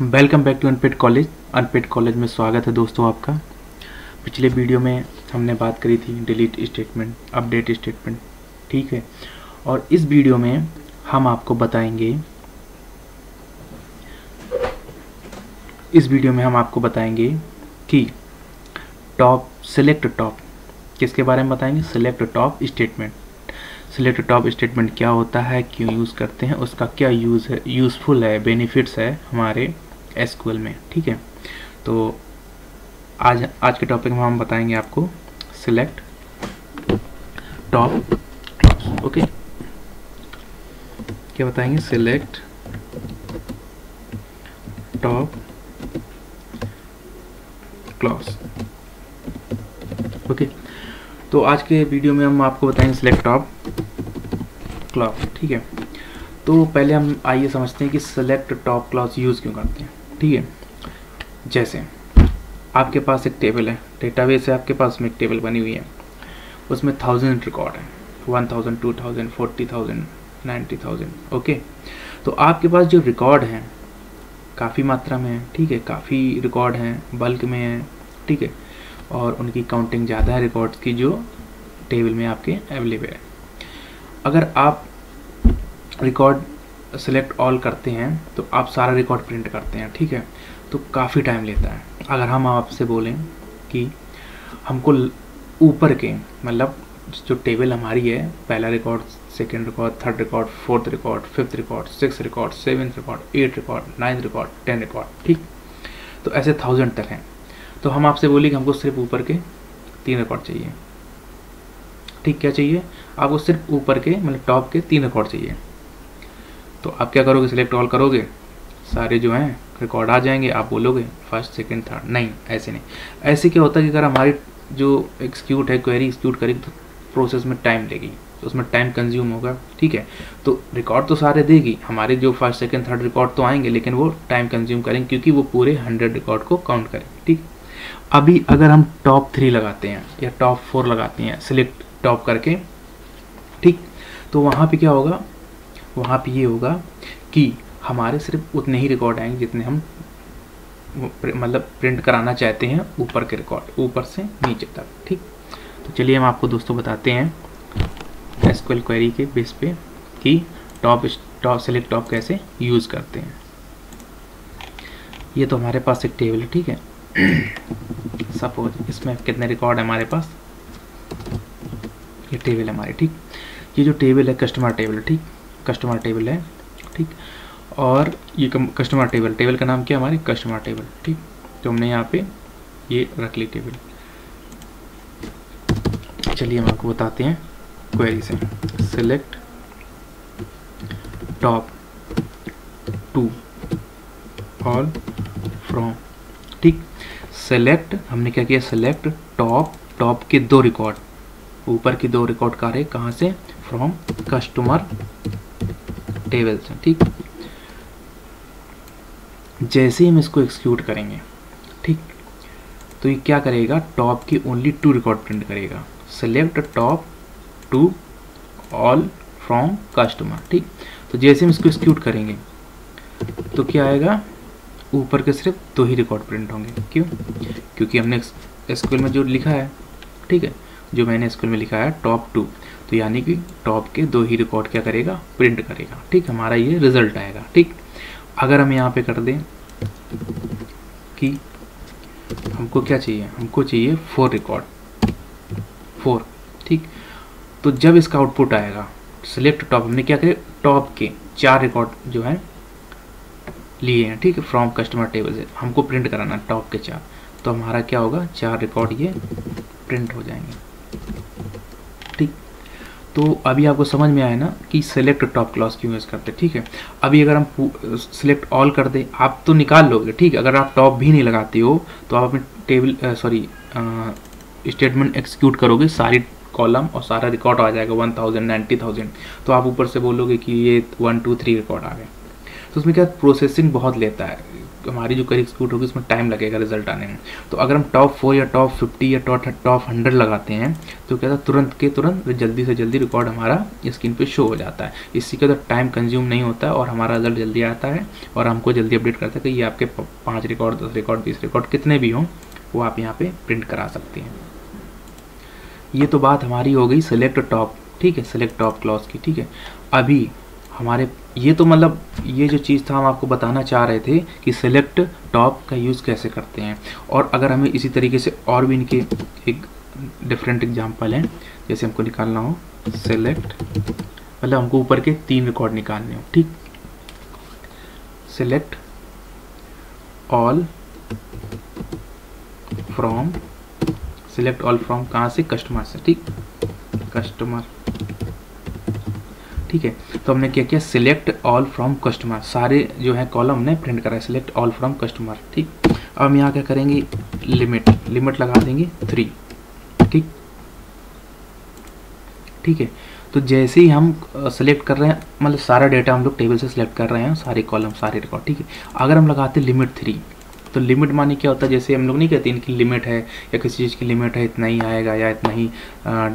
Welcome back to unpaid college. Unpaid college में स्वागत है दोस्तों आपका। पिछले वीडियो में हमने बात करी थी डिलीट स्टेटमेंट, अपडेट स्टेटमेंट, ठीक है। और इस वीडियो में हम आपको बताएंगे कि टॉप सेलेक्ट टॉप किसके बारे में बताएंगे। Select top statement. Select top statement क्या होता है, क्यों यूज़ करते हैं, उसका क्या यूज़ है, यूज़फुल है, बेनिफिट्स है हमारे एसक्यूएल में, ठीक है। तो आज के टॉपिक में हम बताएंगे आपको सिलेक्ट टॉप क्लॉज। ओके, क्या बताएंगे, सिलेक्ट टॉप क्लॉज। ओके, तो आज के वीडियो में हम आपको बताएंगे सिलेक्ट टॉप क्लॉज, ठीक है। तो पहले हम आइए समझते हैं कि सेलेक्ट टॉप क्लॉज यूज़ क्यों करते हैं, ठीक है। जैसे आपके पास एक टेबल है, डेटाबेस है आपके पास में, एक टेबल बनी हुई है, उसमें 1000 रिकॉर्ड है, 1000, 2000, 40,000, 90,000। ओके, तो आपके पास जो रिकॉर्ड हैं काफ़ी मात्रा में है, ठीक है, काफ़ी रिकॉर्ड हैं, बल्क में है, ठीक है, और उनकी काउंटिंग ज़्यादा है रिकॉर्ड्स की जो टेबल में आपके अवेलेबल है। अगर आप रिकॉर्ड सेलेक्ट ऑल करते हैं तो आप सारा रिकॉर्ड प्रिंट करते हैं, ठीक है, तो काफ़ी टाइम लेता है। अगर हम आपसे बोलें कि हमको ऊपर के मतलब जो टेबल हमारी है, पहला record, second record, third record, fourth record, fifth record, six record, seventh record, 8 record, 9 record, 10 record, ठीक, तो ऐसे 1000 तक हैं। तो हम आपसे बोले कि हमको सिर्फ ऊपर के 3 रिकॉर्ड चाहिए, ठीक, क्या चाहिए आपको, सिर्फ ऊपर के मतलब टॉप के 3 रिकॉर्ड चाहिए। तो आप क्या करोगे, सिलेक्ट ऑल करोगे, सारे जो हैं रिकॉर्ड आ जाएंगे, आप बोलोगे फर्स्ट सेकंड थर्ड। नहीं, ऐसे नहीं। ऐसे क्या होता है कि अगर हमारी जो एक्सिक्यूट है, क्वेरी एक्सिक्यूट करेगी तो प्रोसेस में टाइम लेगी, तो उसमें टाइम कंज्यूम होगा, ठीक है। तो रिकॉर्ड तो सारे देगी, हमारे जो फर्स्ट सेकंड थर्ड रिकॉर्ड तो आएंगे, लेकिन वो टाइम कंज्यूम करेंगे क्योंकि वो पूरे 100 रिकॉर्ड को काउंट करेंगे, ठीक। अभी अगर हम टॉप 3 लगाते हैं या टॉप 4 लगाते हैं सिलेक्ट टॉप करके, ठीक, तो वहाँ पे क्या होगा, वहाँ पे ये होगा कि हमारे सिर्फ उतने ही रिकॉर्ड आएंगे जितने हम मतलब प्रिंट कराना चाहते हैं, ऊपर के रिकॉर्ड, ऊपर से नीचे तक, ठीक। तो चलिए हम आपको दोस्तों बताते हैं एसक्यूएल क्वेरी के बेस पे कि टॉप सेलेक्ट टॉप कैसे यूज़ करते हैं। ये तो हमारे पास एक टेबल है, ठीक है। सपोज इसमें कितने रिकॉर्ड है हमारे पास, ये टेबल है हमारी, ठीक। ये जो टेबल है कस्टमर टेबल, ठीक, कस्टमर टेबल है, ठीक। और ये कस्टमर टेबल का नाम क्या है, हमारी कस्टमर टेबल, ठीक। तो हमने यहाँ पे ये रख ली टेबल। चलिए हम आपको बताते हैं क्वेरी से, select top two all from, ठीक। सेलेक्ट हमने क्या किया, सेलेक्ट टॉप के 2 रिकॉर्ड, ऊपर की 2 रिकॉर्ड का रहे कहाँ से, फ्रॉम कस्टमर टेबल से, ठीक। जैसे ही हम इसको एक्सिक्यूट करेंगे, ठीक, तो ये क्या करेगा, टॉप की ओनली 2 रिकॉर्ड प्रिंट करेगा। Select top two all from customer, ठीक। तो जैसे हम इसको एक्सिक्यूट करेंगे तो क्या आएगा, ऊपर के सिर्फ 2 ही रिकॉर्ड प्रिंट होंगे। क्यों, क्योंकि हमने एसक्यूएल में जो लिखा है, ठीक है, जो मैंने एसक्यूएल में लिखा है टॉप 2, तो यानी कि टॉप के 2 ही रिकॉर्ड क्या करेगा, प्रिंट करेगा, ठीक, हमारा ये रिजल्ट आएगा, ठीक। अगर हम यहाँ पे कर दें कि हमको क्या चाहिए, हमको चाहिए 4 रिकॉर्ड, 4, ठीक, तो जब इसका आउटपुट आएगा सिलेक्ट टॉप, हमने क्या करे, टॉप के 4 रिकॉर्ड जो है लिए हैं, ठीक है, फ्रॉम कस्टमर टेबल से हमको प्रिंट कराना टॉप के 4, तो हमारा क्या होगा, 4 रिकॉर्ड ये प्रिंट हो जाएंगे, ठीक। तो अभी आपको समझ में आया ना कि सेलेक्ट टॉप क्लॉज क्यों यूज़ करते हैं, ठीक है। अभी अगर हम सिलेक्ट ऑल कर दे, आप तो निकाल लोगे, ठीक, अगर आप टॉप भी नहीं लगाते हो तो आप अपने टेबल स्टेटमेंट एक्सिक्यूट करोगे, सारी कॉलम और सारा रिकॉर्ड आ जाएगा 1000, 90,000, तो आप ऊपर से बोलोगे कि ये 1 2 3 रिकॉर्ड आ गए, तो उसमें क्या प्रोसेसिंग बहुत लेता है, हमारी जो क्वेरी एग्जीक्यूट होगी उसमें टाइम लगेगा रिजल्ट आने में। तो अगर हम टॉप 4 या टॉप 50 या टॉप 100 लगाते हैं तो क्या था, तुरंत के तुरंत जल्दी से जल्दी रिकॉर्ड हमारा स्क्रीन पे शो हो जाता है। इससे क्या होता है, टाइम कंज्यूम नहीं होता है और हमारा रिजल्ट जल्दी आता है और हमको जल्दी अपडेट करता है कि ये आपके 5 रिकॉर्ड, 10 रिकॉर्ड, 20 रिकॉर्ड कितने भी हों वो आप यहाँ पे प्रिंट करा सकते हैं। ये तो बात हमारी हो गई सिलेक्ट टॉप, ठीक है, सिलेक्ट टॉप क्लॉज की, ठीक है। अभी हमारे ये तो मतलब ये जो चीज़ था हम आपको बताना चाह रहे थे कि सिलेक्ट टॉप का यूज़ कैसे करते हैं। और अगर हमें इसी तरीके से और भी इनके एक डिफरेंट एग्जांपल हैं, जैसे हमको निकालना हो सिलेक्ट, मतलब हमको ऊपर के 3 रिकॉर्ड निकालने हो, ठीक, select all from, select all from कहाँ से, कस्टमर से, ठीक, कस्टमर, ठीक है। तो हमने क्या किया, सिलेक्ट ऑल फ्रॉम कस्टमर, सारे जो है कॉलम हमने प्रिंट करा है, सिलेक्ट ऑल फ्रॉम कस्टमर, ठीक। अब हम यहाँ क्या करेंगे, लिमिट लगा देंगे 3, ठीक, ठीक है। तो जैसे ही हम सेलेक्ट कर रहे हैं, मतलब सारा डेटा हम लोग टेबल से सिलेक्ट कर रहे हैं, सारे कॉलम, सारे रिकॉर्ड, ठीक है। अगर हम लगाते लिमिट 3, तो लिमिट माने क्या होता है, जैसे हम लोग नहीं कहते इनकी लिमिट है या किसी चीज़ की लिमिट है, इतना ही आएगा या इतना ही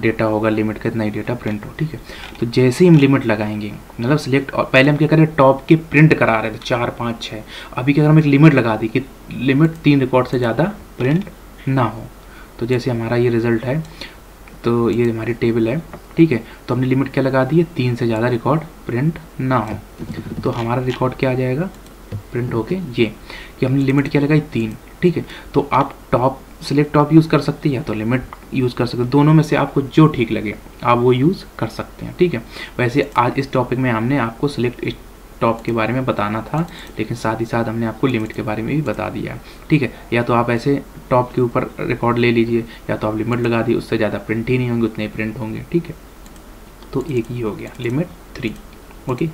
डेटा होगा, लिमिट का इतना ही डेटा प्रिंट हो, ठीक है। तो जैसे ही हम लिमिट लगाएंगे, मतलब सिलेक्ट, और पहले हम क्या करें, टॉप के प्रिंट करा रहे थे 4, 5, 6, अभी क्या हम एक लिमिट लगा दी कि लिमिट 3 रिकॉर्ड से ज़्यादा प्रिंट ना हो। तो जैसे हमारा ये रिजल्ट है, तो ये हमारी टेबल है, ठीक है। तो हमने लिमिट क्या लगा दी है, 3 से ज़्यादा रिकॉर्ड प्रिंट ना हो। तो हमारा रिकॉर्ड क्या आ जाएगा, प्रिंट होके ये कि हमने लिमिट क्या लगाई 3, ठीक है। तो आप टॉप, सिलेक्ट टॉप यूज़ कर सकते हैं या तो लिमिट यूज़ कर सकते हैं, दोनों में से आपको जो ठीक लगे आप वो यूज़ कर सकते हैं, ठीक है। वैसे आज इस टॉपिक में हमने आपको सिलेक्ट टॉप के बारे में बताना था, लेकिन साथ ही साथ हमने आपको लिमिट के बारे में भी बता दिया, ठीक है। या तो आप ऐसे टॉप के ऊपर रिकॉर्ड ले लीजिए, या तो आप लिमिट लगा दिए, उससे ज़्यादा प्रिंट ही नहीं होंगे, उतने प्रिंट होंगे, ठीक है। तो एक ही हो गया लिमिट 3, ओके।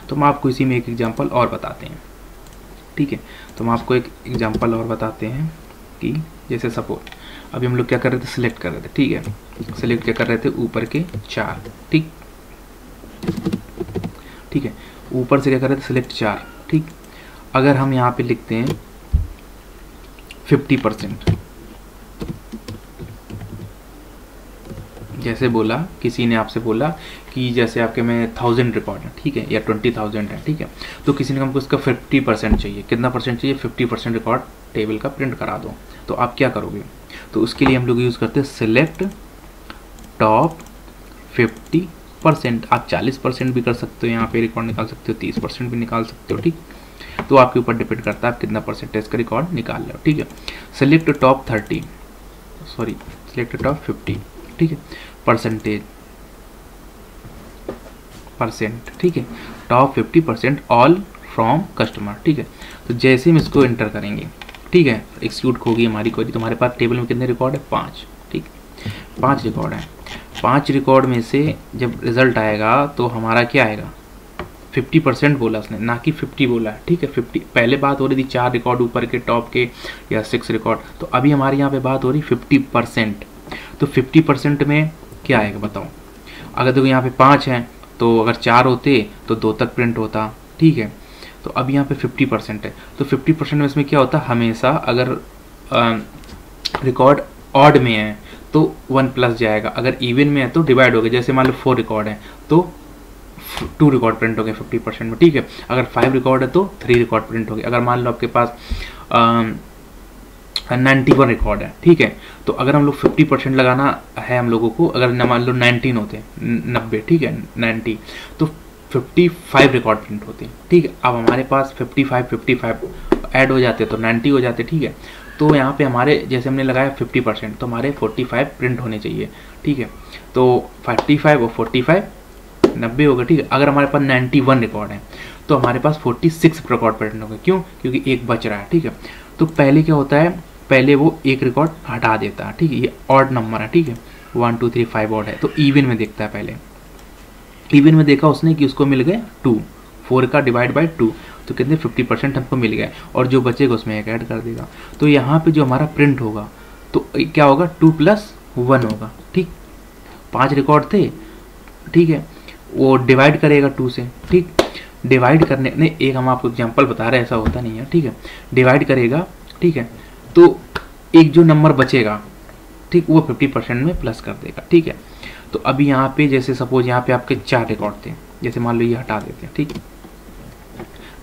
तो हम आपको इसी में एक एग्जांपल और बताते हैं, ठीक है। तो हम आपको एक एग्जांपल और बताते हैं कि जैसे सपोज अभी हम लोग क्या कर रहे थे, सिलेक्ट कर रहे थे, ठीक है। सिलेक्ट क्या कर रहे थे, ऊपर के 4, ठीक, ठीक है। ऊपर से क्या कर रहे थे, सिलेक्ट 4, ठीक। अगर हम यहाँ पे लिखते हैं 50%, जैसे बोला, किसी ने आपसे बोला कि जैसे आपके में 1000 रिकॉर्ड है, ठीक है, या 20,000 है, ठीक है। तो किसी ने हमको इसका 50% चाहिए, कितना परसेंट चाहिए, 50% रिकॉर्ड टेबल का प्रिंट करा दो। तो आप क्या करोगे, तो उसके लिए हम लोग यूज़ करते हैं सिलेक्ट टॉप 50%। आप 40% भी कर सकते हो, यहाँ पे रिकॉर्ड निकाल सकते हो, 30% भी निकाल सकते हो, ठीक। तो आपके ऊपर डिपेंड करता है आप कितना परसेंटेज का रिकॉर्ड निकाल रहे हो, ठीक है। Select top 30, sorry select top 50, ठीक है, परसेंट, ठीक है, टॉप 50% ऑल फ्रॉम कस्टमर, ठीक है। तो जैसे हम इसको एंटर करेंगे, ठीक है, एक्सिक्यूट होगी हमारी क्वेरी। तो हमारे पास टेबल में कितने रिकॉर्ड है, 5, ठीक, 5 रिकॉर्ड है। 5 रिकॉर्ड में से जब रिजल्ट आएगा तो हमारा क्या आएगा, 50% बोला उसने, ना कि 50 बोला है, ठीक है। 50 पहले बात हो रही थी 4 रिकॉर्ड ऊपर के टॉप के या 6 रिकॉर्ड, तो अभी हमारे यहाँ पे बात हो रही 50%। तो 50% में क्या आएगा बताओ, अगर देखो यहाँ पे 5 हैं तो अगर 4 होते तो 2 तक प्रिंट होता, ठीक है। तो अब यहाँ पे 50% है, तो 50% में इसमें क्या होता, हमेशा अगर रिकॉर्ड ऑड में है तो 1 प्लस जाएगा, अगर इवन में है तो डिवाइड हो गया। जैसे मान लो 4 रिकॉर्ड है तो 2 रिकॉर्ड प्रिंट हो गए 50% में, ठीक है। अगर 5 रिकॉर्ड है तो 3 रिकॉर्ड प्रिंट हो गए। अगर मान लो आपके पास 91 रिकॉर्ड है, ठीक है। तो अगर हम लोग 50% लगाना है हम लोगों को, अगर मान लो 19 होते, 90, ठीक है, 90, तो 55 रिकॉर्ड प्रिंट होते हैं, ठीक है। अब हमारे पास 55 ऐड हो जाते तो 90 हो जाते, ठीक है। तो यहाँ पे हमारे जैसे हमने लगाया 50%, तो हमारे 45 प्रिंट होने चाहिए, ठीक है। तो 55 और 45 90 होगा, ठीक है। अगर हमारे पास 91 रिकॉर्ड है तो हमारे पास 46 रिकॉर्ड प्रिंट होंगे, क्यों, क्योंकि एक बच रहा है, ठीक है। तो पहले क्या होता है, पहले वो एक रिकॉर्ड हटा देता है, ठीक है। ये ऑड नंबर है, ठीक है, 1 2 3 5 ऑड है, तो इवन में देखता है। पहले इवन में देखा उसने कि उसको मिल गए 2, 4 का डिवाइड बाई 2, तो कितने 50% हमको मिल गया, और जो बचेगा उसमें एक ऐड कर देगा। तो यहाँ पे जो हमारा प्रिंट होगा तो क्या होगा, 2 + 1 होगा, ठीक। 5 रिकॉर्ड थे, ठीक है, वो डिवाइड करेगा 2 से, ठीक। डिवाइड करने नहीं, एक हम आपको एग्जांपल बता रहे हैं, ऐसा होता नहीं है, ठीक है। डिवाइड करेगा, ठीक है, तो एक जो नंबर बचेगा, ठीक, वो 50% में प्लस कर देगा, ठीक है। तो अभी यहाँ पे जैसे सपोज यहाँ पे आपके 4 रिकॉर्ड थे, जैसे मान लो ये हटा देते हैं, ठीक है,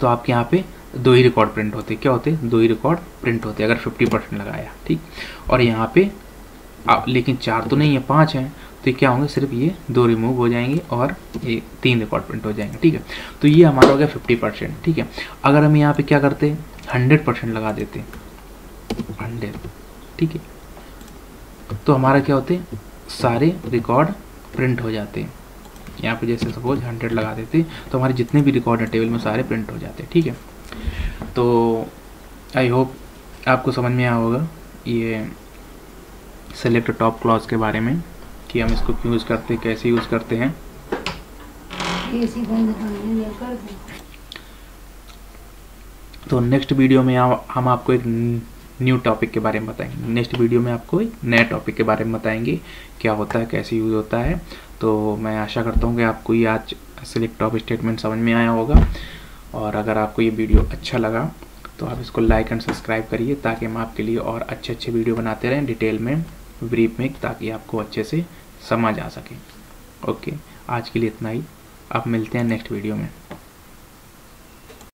तो आपके यहाँ पे 2 ही रिकॉर्ड प्रिंट होते, क्या होते, 2 ही रिकॉर्ड प्रिंट होते अगर 50% लगाया, ठीक। और यहाँ पे लेकिन 4 तो नहीं है, 5 हैं, तो क्या होंगे, सिर्फ ये 2 रिमूव हो जाएंगे और ये 3 रिकॉर्ड प्रिंट हो जाएंगे, ठीक है। तो ये हमारा हो गया 50%, ठीक है। अगर हम यहाँ पे क्या करते, 100% लगा देते, 100, ठीक है, तो हमारा क्या होते, सारे रिकॉर्ड प्रिंट हो जाते हैं। यहाँ पे जैसे सपोज 100 लगा देते तो हमारे जितने भी रिकॉर्ड है टेबल में सारे प्रिंट हो जाते, ठीक है। तो आई होप आपको समझ में आया होगा ये सेलेक्ट टॉप क्लॉज के बारे में, कि हम इसको क्यों यूज़ करते हैं, कैसे यूज़ करते हैं। तो नेक्स्ट वीडियो में हम आपको एक न्यू टॉपिक के बारे में बताएंगे। नेक्स्ट वीडियो में आपको एक नए टॉपिक के बारे में बताएंगे, क्या होता है, कैसे यूज़ होता है। तो मैं आशा करता हूँ कि आपको ये आज सेलेक्ट टॉप स्टेटमेंट समझ में आया होगा, और अगर आपको ये वीडियो अच्छा लगा तो आप इसको लाइक एंड सब्सक्राइब करिए, ताकि हम आपके लिए और अच्छे वीडियो बनाते रहें डिटेल में, ब्रीफ में, ताकि आपको अच्छे से समझ आ सके। ओके, आज के लिए इतना ही, अब मिलते हैं नेक्स्ट वीडियो में।